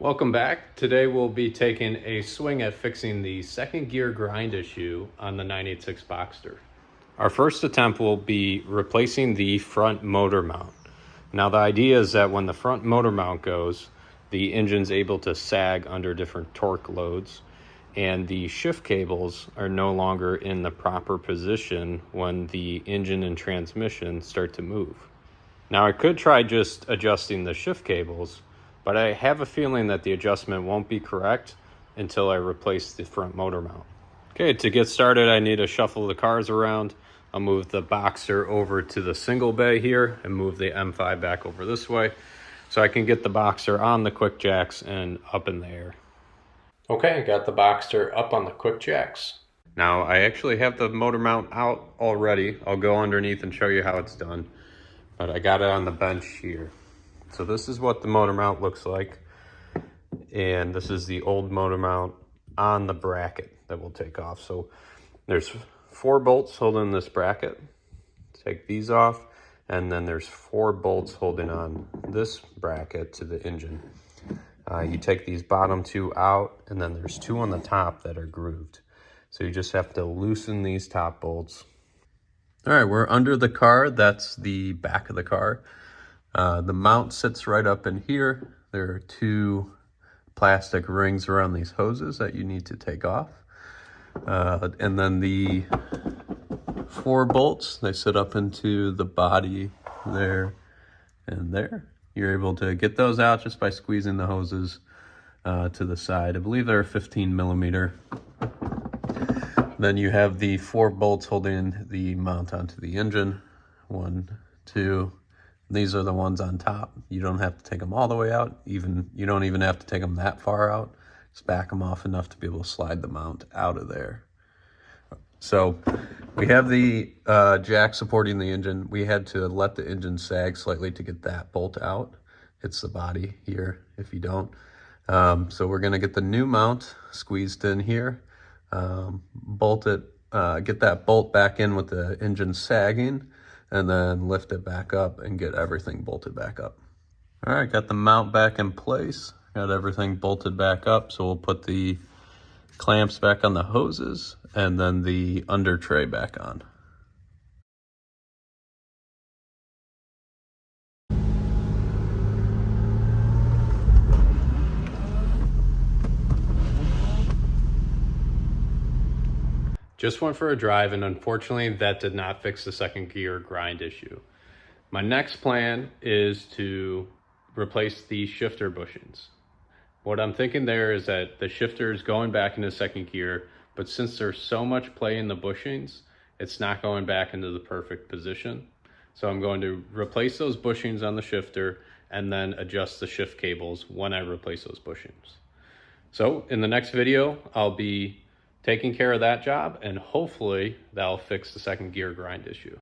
Welcome back. Today we'll be taking a swing at fixing the second gear grind issue on the 986 Boxster. Our first attempt will be replacing the front motor mount. Now the idea is that when the front motor mount goes, the engine's able to sag under different torque loads, and the shift cables are no longer in the proper position when the engine and transmission start to move. Now I could try just adjusting the shift cables, but I have a feeling that the adjustment won't be correct until I replace the front motor mount. Okay, to get started, I need to shuffle the cars around. I'll move the Boxster over to the single bay here and move the M5 back over this way so I can get the Boxster on the quick jacks and up in the air. Okay, I got the Boxster up on the quick jacks. Now I actually have the motor mount out already. I'll go underneath and show you how it's done, but I got it on the bench here. So this is what the motor mount looks like, and this is the old motor mount on the bracket that we'll take off. So there's 4 bolts holding this bracket. Take these off, and then there's 4 bolts holding on this bracket to the engine. You take these bottom 2 out, and then there's 2 on the top that are grooved. So you just have to loosen these top bolts. All right, we're under the car. That's the back of the car. The mount sits right up in here. There are 2 plastic rings around these hoses that you need to take off. And then the 4 bolts, they sit up into the body there and there. You're able to get those out just by squeezing the hoses to the side. I believe they're 15 millimeter. Then you have the 4 bolts holding the mount onto the engine. 1, 2. These are the ones on top. You don't have to take them all the way out. You don't even have to take them that far out. Just back them off enough to be able to slide the mount out of there. So we have the jack supporting the engine. We had to let the engine sag slightly to get that bolt out. It's the body here if you don't. So we're gonna get the new mount squeezed in here, bolt it, get that bolt back in with the engine sagging, and then lift it back up and get everything bolted back up. All right, got the mount back in place, got everything bolted back up. So we'll put the clamps back on the hoses and then the under tray back on. Just went for a drive, and unfortunately that did not fix the second gear grind issue. My next plan is to replace the shifter bushings. What I'm thinking there is that the shifter is going back into second gear, but since there's so much play in the bushings, it's not going back into the perfect position. So I'm going to replace those bushings on the shifter and then adjust the shift cables when I replace those bushings. So in the next video, I'll be taking care of that job, and hopefully that'll fix the second gear grind issue.